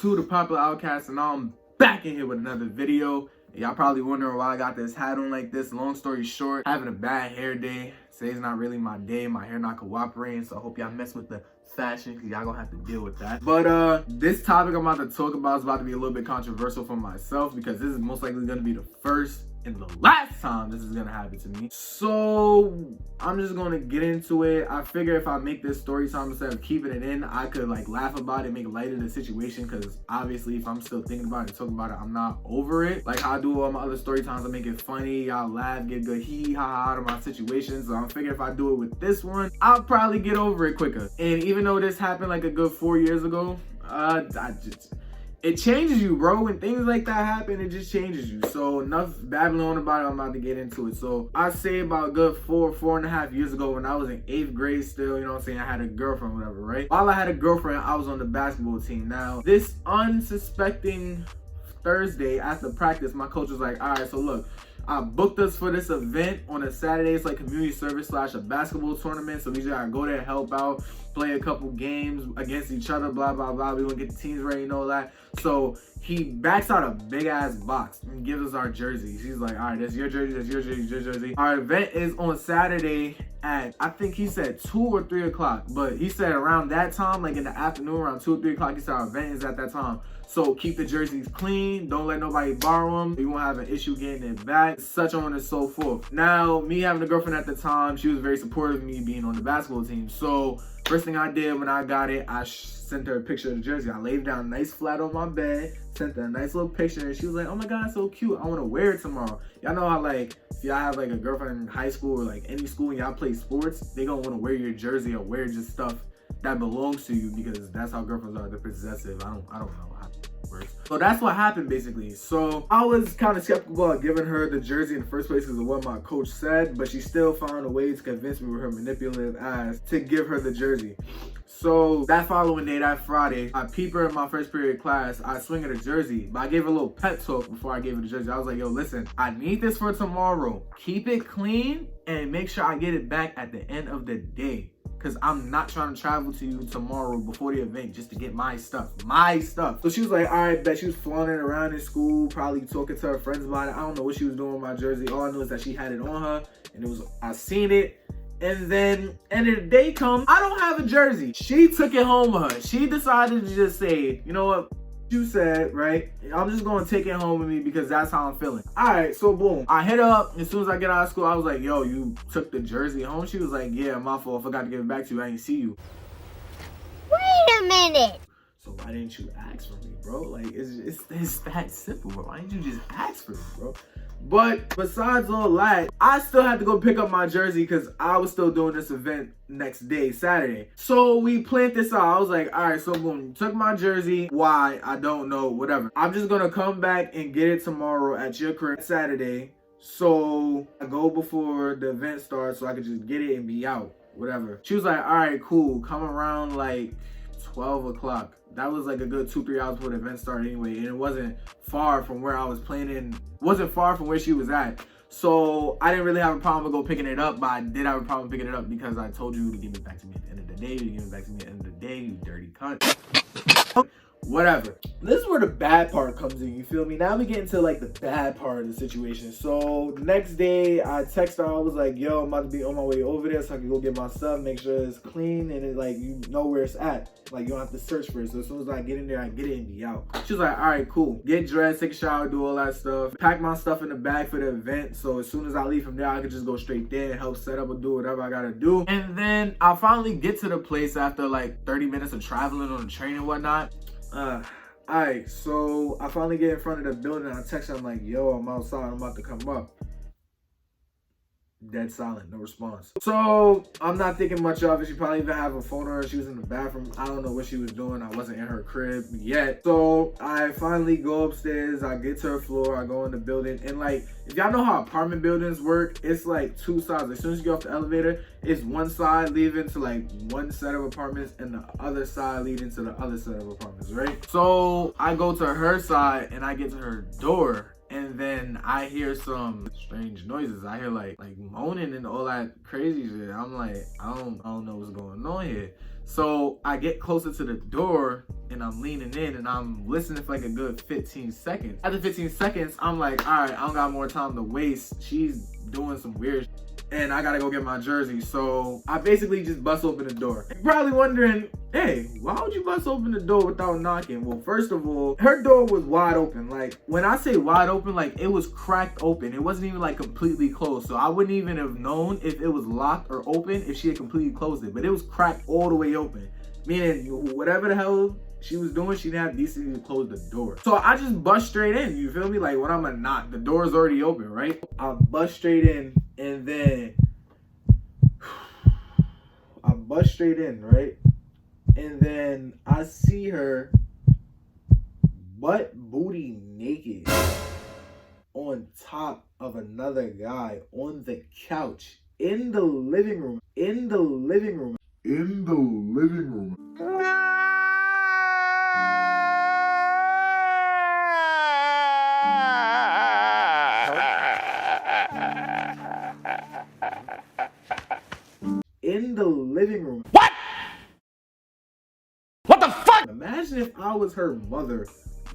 to the Popular Outcast, and I'm back in here with another video. Y'all probably wondering why I got this hat on like this. Long story short, having a bad hair day. Today's not really my day. My hair not cooperating, so I hope y'all mess with the fashion because y'all gonna have to deal with that. But this topic I'm about to talk about is about to be a little bit controversial for myself because this is most likely gonna be the first and the last time this is gonna happen to me. So I'm just gonna get into it. I figure if I make this story time instead of keeping it in, I could like laugh about it, make light of the situation, because obviously if I'm still thinking about it and talking about it, I'm not over it. Like how I do all my other story times, I make it funny, y'all laugh, get good hee ha ha out of my situation. So I'm figuring if I do it with this one, I'll probably get over it quicker. And even though this happened like a good 4 years ago, it changes you, bro. When things like that happen, it just changes you. So enough babbling about it, I'm about to get into it. So I say about a good 4.5 years ago when I was in 8th grade still, you know what I'm saying, I had a girlfriend, whatever, right? While I had a girlfriend, I was on the basketball team. Now, this unsuspecting Thursday after practice, my coach was like, all right, so look, I booked us for this event on a Saturday. It's like community service / a basketball tournament. So we just gotta go there, help out, play a couple games against each other, blah, blah, blah. We gonna get the teams ready and all that. So he backs out a big ass box and gives us our jerseys. He's like, all right, that's your jersey, that's your jersey, your jersey. Our event is on Saturday at, I think he said 2 or 3 o'clock, but he said around that time, like in the afternoon, around 2 or 3 o'clock, he said our event is at that time. So keep the jerseys clean. Don't let nobody borrow them. You won't have an issue getting it back. Such on and so forth. Now, me having a girlfriend at the time, she was very supportive of me being on the basketball team. So first thing I did when I got it, I sent her a picture of the jersey. I laid it down nice flat on my bed, sent her a nice little picture, and she was like, oh my God, so cute. I want to wear it tomorrow. Y'all know how like, if y'all have like a girlfriend in high school or like any school and y'all play sports, they gonna want to wear your jersey or wear just stuff that belongs to you because that's how girlfriends are. They're possessive. I don't know how it works. So that's what happened basically. So I was kind of skeptical about giving her the jersey in the first place because of what my coach said, but she still found a way to convince me with her manipulative ass to give her the jersey. So that following day, that Friday, I peep her in my first period class. I swing her the jersey, but I gave her a little pep talk before I gave her the jersey. I was like, yo, listen, I need this for tomorrow. Keep it clean and make sure I get it back at the end of the day. Because I'm not trying to travel to you tomorrow before the event just to get my stuff. So she was like, all right, bet. She was flaunting around in school, probably talking to her friends about it. I don't know what she was doing with my jersey. All I know is that she had it on her, and I seen it. And then, end of the day comes, I don't have a jersey. She took it home with her. She decided to just say, you know what? You said, right? I'm just gonna take it home with me because that's how I'm feeling. All right, so boom. I hit her up as soon as I get out of school. I was like, yo, you took the jersey home? She was like, yeah, my fault. I forgot to give it back to you. I didn't see you. Wait a minute. So why didn't you ask for me, bro? Like, it's that simple, bro. Why didn't you just ask for me, bro? But besides all that, I still had to go pick up my jersey because I was still doing this event next day, Saturday. So we planned this out. I was like, all right, so boom, you took my jersey. Why? I don't know, whatever. I'm just going to come back and get it tomorrow at your crib Saturday. So I go before the event starts so I could just get it and be out, whatever. She was like, all right, cool. Come around like 12 o'clock. That was like a good 2-3 hours before the event started anyway, and it wasn't far from where I was planning. Wasn't far from where she was at. So I didn't really have a problem with go picking it up, but I did have a problem picking it up because I told you to give it back to me at the end of the day. You give it back to me at the end of the day, you dirty cunt. Whatever. This is where the bad part comes in, you feel me? Now we get into like the bad part of the situation. So the next day I text her, I was like, yo, I'm about to be on my way over there so I can go get my stuff, make sure it's clean and it like you know where it's at. Like you don't have to search for it. So as soon as I get in there, I get it and be out. She was like, all right, cool. Get dressed, take a shower, do all that stuff. Pack my stuff in the bag for the event. So as soon as I leave from there, I could just go straight there and help set up or do whatever I gotta do. And then I finally get to the place after like 30 minutes of traveling on the train and whatnot. Alright, so I finally get in front of the building and I text her, I'm like, yo, I'm outside, I'm about to come up. Dead silent, no response. So I'm not thinking much of it. She probably even have a phone on her. She was in the bathroom. I don't know what she was doing. I wasn't in her crib yet. So I finally go upstairs. I get to her floor. I go in the building. And like, if y'all know how apartment buildings work, it's like 2 sides. As soon as you get off the elevator, it's one side leading to like one set of apartments and the other side leading to the other set of apartments, right? So I go to her side and I get to her door. And then I hear some strange noises. I hear like moaning and all that crazy shit. I'm like, I don't know what's going on here. So I get closer to the door and I'm leaning in and I'm listening for like a good 15 seconds. After 15 seconds, I'm like, all right, I don't got more time to waste. She's doing some weird shit, and I gotta go get my jersey. So I basically just bust open the door. You're probably wondering, hey, why would you bust open the door without knocking? Well, first of all, her door was wide open. Like, when I say wide open, like, it was cracked open. It wasn't even like completely closed. So I wouldn't even have known if it was locked or open if she had completely closed it. But it was cracked all the way open. Meaning, whatever the hell she was doing, she didn't have decency to close the door. So I just bust straight in, you feel me? Like, when I'm a knock, the door's already open, right? I bust straight in, and then I bust straight in, right? And then I see her butt booty naked on top of another guy on the couch in the living room. In the living room. What? What the fuck? Imagine if I was her mother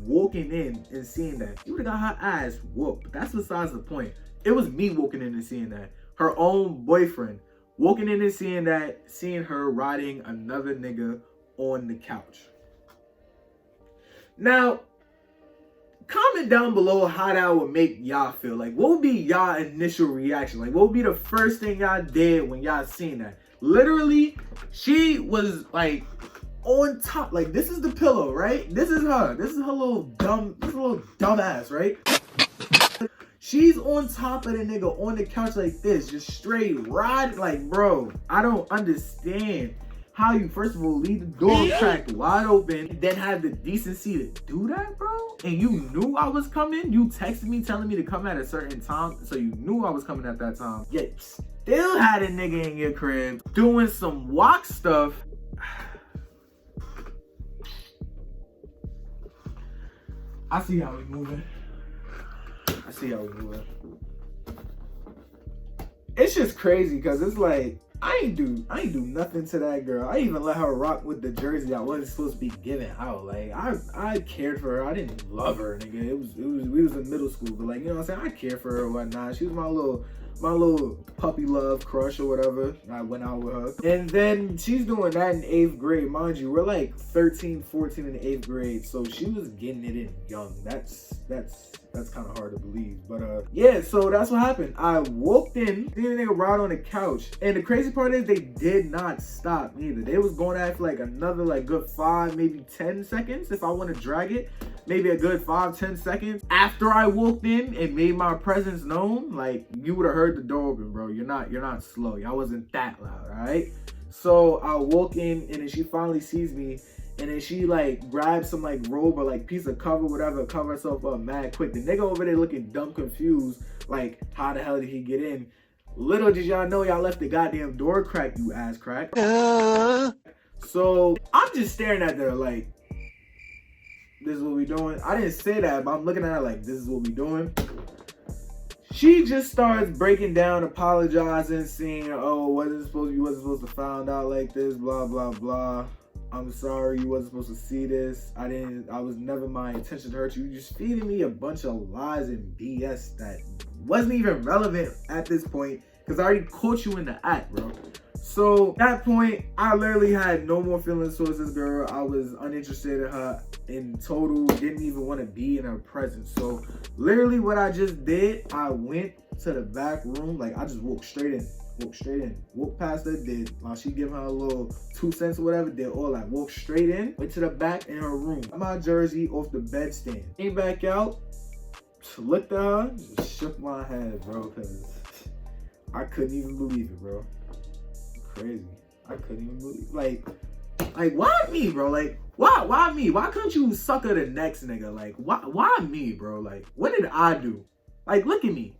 walking in and seeing that. She would have got her ass whooped. That's besides the point. It was me walking in and seeing that. Her own boyfriend walking in and seeing that, seeing her riding another nigga on the couch. Now, comment down below how that would make y'all feel. Like, what would be y'all initial reaction? Like, what would be the first thing y'all did when y'all seen that? Literally, she was like on top. Like, this is the pillow, right? This is her. This is her little dumb ass, right? She's on top of the nigga on the couch like this, just straight riding. Like, bro, I don't understand how you, first of all, leave the door cracked wide open, then have the decency to do that, bro? And you knew I was coming? You texted me telling me to come at a certain time, so you knew I was coming at that time. Yet still had a nigga in your crib doing some walk stuff. I see how we moving. It's just crazy because it's like, I ain't do nothing to that girl. I even let her rock with the jersey I wasn't supposed to be giving out. Like, I cared for her. I didn't love her, nigga. We was in middle school, but like, you know what I'm saying? I cared for her and whatnot. She was my little puppy love crush or whatever. I went out with her. And then she's doing that in 8th grade. Mind you, we're like 13, 14 in the 8th grade. So she was getting it in young. That's kind of hard to believe. But yeah, so that's what happened. I walked in, seen a nigga ride on the couch. And the crazy part is they did not stop neither. They was going at it for like another like good 5, maybe 10 seconds if I want to drag it. Maybe a good 5-10 seconds after I walked in and made my presence known. Like, you would have heard the door open, bro. You're not slow. Y'all wasn't that loud, all right? So I walk in and then she finally sees me, and then she like grabs some like robe or like piece of cover, whatever, cover herself up mad quick. The nigga over there looking dumb confused, like, how the hell did he get in? Little did y'all know y'all left the goddamn door cracked, you ass crack. So I'm just staring at her like, this is what we doing. I didn't say that, but I'm looking at her like, this is what we doing. She just starts breaking down, apologizing, saying, oh, you wasn't supposed to find out like this, blah, blah, blah. I'm sorry, you wasn't supposed to see this. I was never my intention to hurt you. You just feeding me a bunch of lies and BS that wasn't even relevant at this point, because I already caught you in the act, bro. So at that point, I literally had no more feelings towards this girl. I was uninterested in her in total, didn't even want to be in her presence. So literally what I just did, I went to the back room. Like, I just walked straight in, walked past her, did while she give her a little 2 cents or whatever, did all that, walked straight in, went to the back in her room, got my jersey off the bedstand, came back out, looked at her, just shook my head, bro, because I couldn't even believe it, bro. Crazy. I couldn't even believe, like why me, bro? Like, why me? Why couldn't you sucker the next nigga? Like, why me, bro? Like, what did I do? Like, look at me.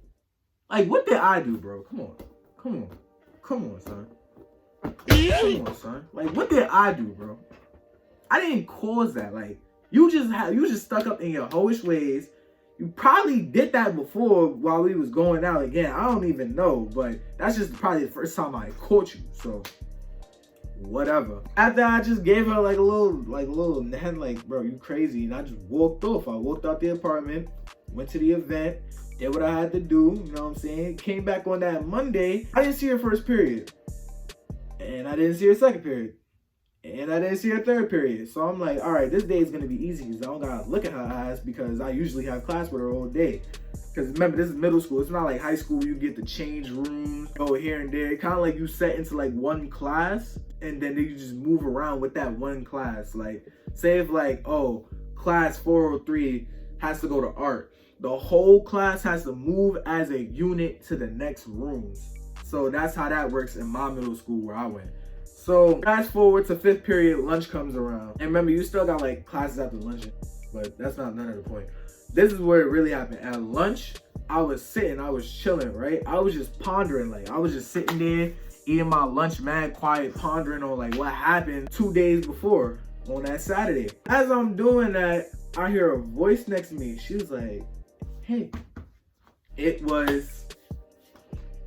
Like, what did I do, bro? Come on, son. Like, what did I do, bro? I didn't cause that. Like, you just stuck up in your hoish ways. You probably did that before while we was going out again. I don't even know, but that's just probably the first time I caught you. So whatever. After I just gave her like a little head, like, bro, you crazy. And I just walked off. I walked out the apartment, went to the event, did what I had to do, you know what I'm saying? Came back on that Monday. I didn't see her first period. And I didn't see her second period. And I didn't see her third period. So I'm like, all right, this day is going to be easy because I don't got to look at her ass because I usually have class with her all day. Because remember, this is middle school. It's not like high school where you get to change rooms, go here and there. Kind of like you set into like one class and then you just move around with that one class. Like, say if like, oh, class 403 has to go to art. The whole class has to move as a unit to the next room. So that's how that works in my middle school where I went. So fast forward to 5th period, lunch comes around. And remember, you still got like classes after lunch, but that's not none of the point. This is where it really happened. At lunch, I was sitting, I was chilling, right? I was just pondering, like I was just sitting there, eating my lunch, mad quiet, pondering on like what happened 2 days before on that Saturday. As I'm doing that, I hear a voice next to me. She was like, hey. It was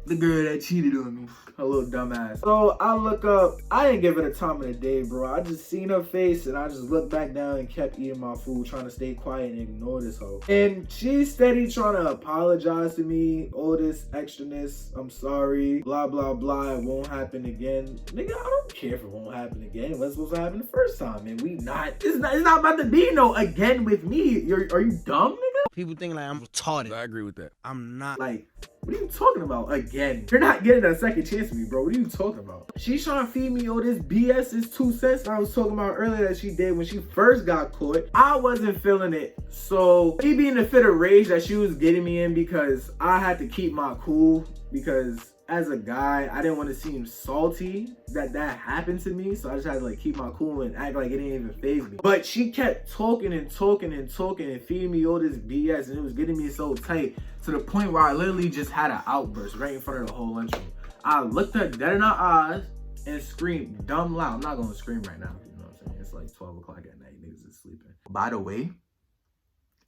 the girl that cheated on me, her little dumb ass. So I look up, I didn't give it a time of the day, bro. I just seen her face and I just looked back down and kept eating my food, trying to stay quiet and ignore this hoe. And she's steady trying to apologize to me, all this extraness, I'm sorry, blah, blah, blah, it won't happen again. Nigga, I don't care if it won't happen again. What's supposed to happen the first time? And it's not about to be no again with me. Are you dumb, nigga? People think like I'm retarded. I agree with that. I'm not. Like, what are you talking about again? You're not getting a second chance with me, bro. What are you talking about? She's trying to feed me all this BS, this 2 cents I was talking about earlier that she did when she first got caught. I wasn't feeling it. So she being the fit of rage that she was getting me in because I had to keep my cool because as a guy, I didn't want to seem salty that happened to me. So I just had to like keep my cool and act like it didn't even faze me. But she kept talking and feeding me all this BS and it was getting me so tight to the point where I literally just had an outburst right in front of the whole lunchroom. I looked her dead in her eyes and screamed dumb loud. I'm not going to scream right now. You know what I'm saying? It's like 12 o'clock at night. Niggas is sleeping. By the way,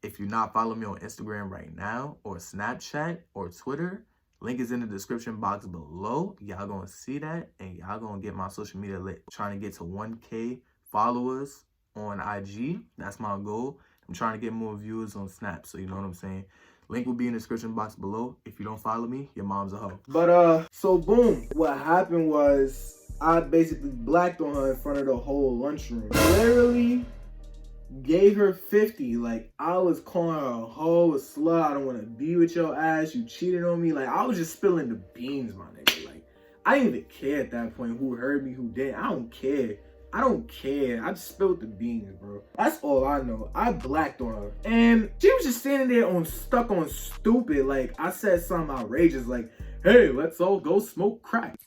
if you're not following me on Instagram right now or Snapchat or Twitter, link is in the description box below. Y'all gonna see that and y'all gonna get my social media lit. Trying to get to 1K followers on IG. That's my goal. I'm trying to get more viewers on Snap, so you know what I'm saying. Link will be in the description box below. If you don't follow me, your mom's a hoe. But so boom, what happened was I basically blacked on her in front of the whole lunchroom. Literally gave her 50. Like, I was calling her a hoe, a slut. I don't want to be with your ass. You cheated on me. Like, I was just spilling the beans, my nigga. Like, I didn't even care at that point who heard me, who didn't. I don't care. I just spilled the beans, bro. That's all I know. I blacked on her. And she was just standing there stuck on stupid. Like, I said something outrageous like, hey, let's all go smoke crack.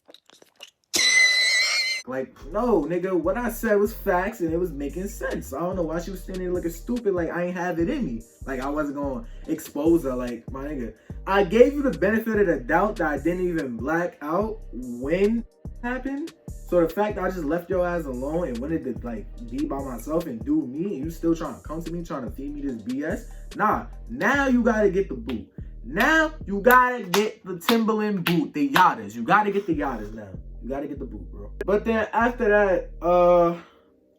Like, no, nigga, what I said was facts and it was making sense. I don't know why she was standing there looking stupid like I ain't have it in me. Like, I wasn't going to expose her. Like, my nigga, I gave you the benefit of the doubt that I didn't even black out when it happened. So the fact that I just left your ass alone and wanted to, like, be by myself and do me, and you still trying to come to me, trying to feed me this BS? Nah, now you got to get the boot. Now you got to get the Timberland boot, the Yadas. You got to get the Yadas now. You gotta get the boot, bro. But then after that,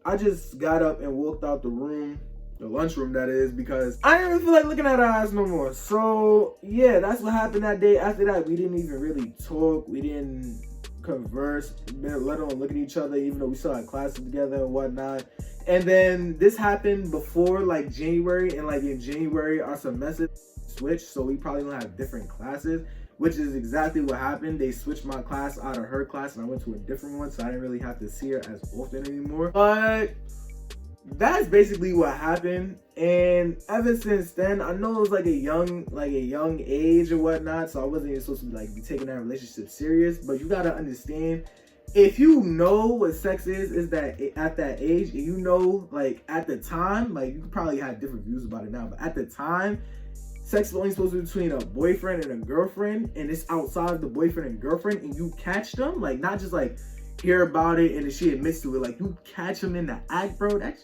I just got up and walked out the room, the lunchroom that is, because I didn't really feel like looking at her eyes no more. So yeah, that's what happened that day. After that, we didn't even really talk. We didn't converse, let alone look at each other, even though we still had classes together and whatnot. And then this happened before like January, and like in January, our semester switched, so we probably gonna have different classes, which is exactly what happened. They switched my class out of her class and I went to a different one, so I didn't really have to see her as often anymore. But that's basically what happened. And ever since then, I know it was like a young age or whatnot, so I wasn't even supposed to be taking that relationship serious. But you gotta understand, if you know what sex is that at that age, and you know, like at the time, like you could probably have different views about it now, but at the time, sex is only supposed to be between a boyfriend and a girlfriend, and it's outside of the boyfriend and girlfriend, and you catch them, like not just like hear about it and then she admits to it, like you catch them in the act, bro. That's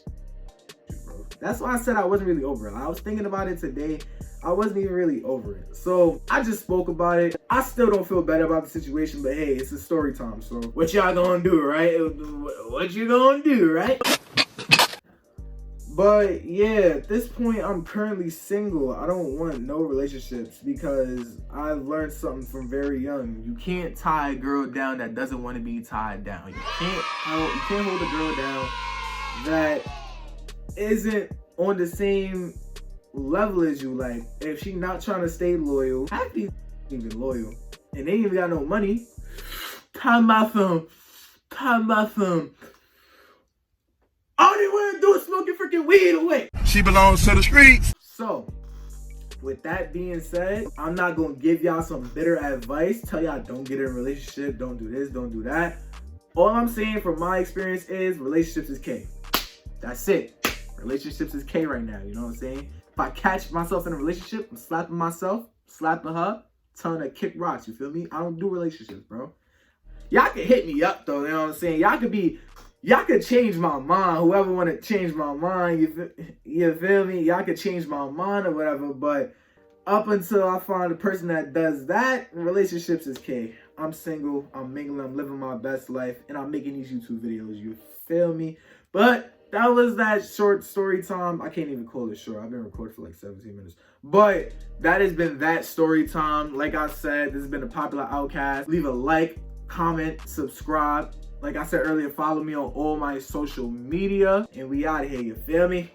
bro. That's why I said I wasn't really over it. I was thinking about it today. I wasn't even really over it. So I just spoke about it. I still don't feel better about the situation, but hey, it's a story time. So what y'all gonna do, right? What you gonna do, right? But yeah, at this point, I'm currently single. I don't want no relationships because I learned something from very young. You can't tie a girl down that doesn't want to be tied down. You can't hold a girl down that isn't on the same level as you. Like, if she not trying to stay loyal, half these even loyal, and they ain't even got no money. Tie my thumb. All they want to do is smoking freaking weed away. She belongs to the streets. So, with that being said, I'm not going to give y'all some bitter advice. Tell y'all don't get in a relationship. Don't do this. Don't do that. All I'm saying from my experience is relationships is K. That's it. Relationships is K right now. You know what I'm saying? If I catch myself in a relationship, I'm slapping myself, slapping her, telling her to kick rocks. You feel me? I don't do relationships, bro. Y'all can hit me up, though. You know what I'm saying? Y'all could change my mind. Whoever want to change my mind, you feel me? Y'all could change my mind or whatever. But up until I find a person that does that, relationships is K. I'm single. I'm mingling. I'm living my best life. And I'm making these YouTube videos. You feel me? But that was that short story time. I can't even call it short. I've been recording for like 17 minutes. But that has been that story time. Like I said, this has been the Popular Outcast. Leave a like, comment, subscribe. Like I said earlier, follow me on all my social media. And we out of here, you feel me?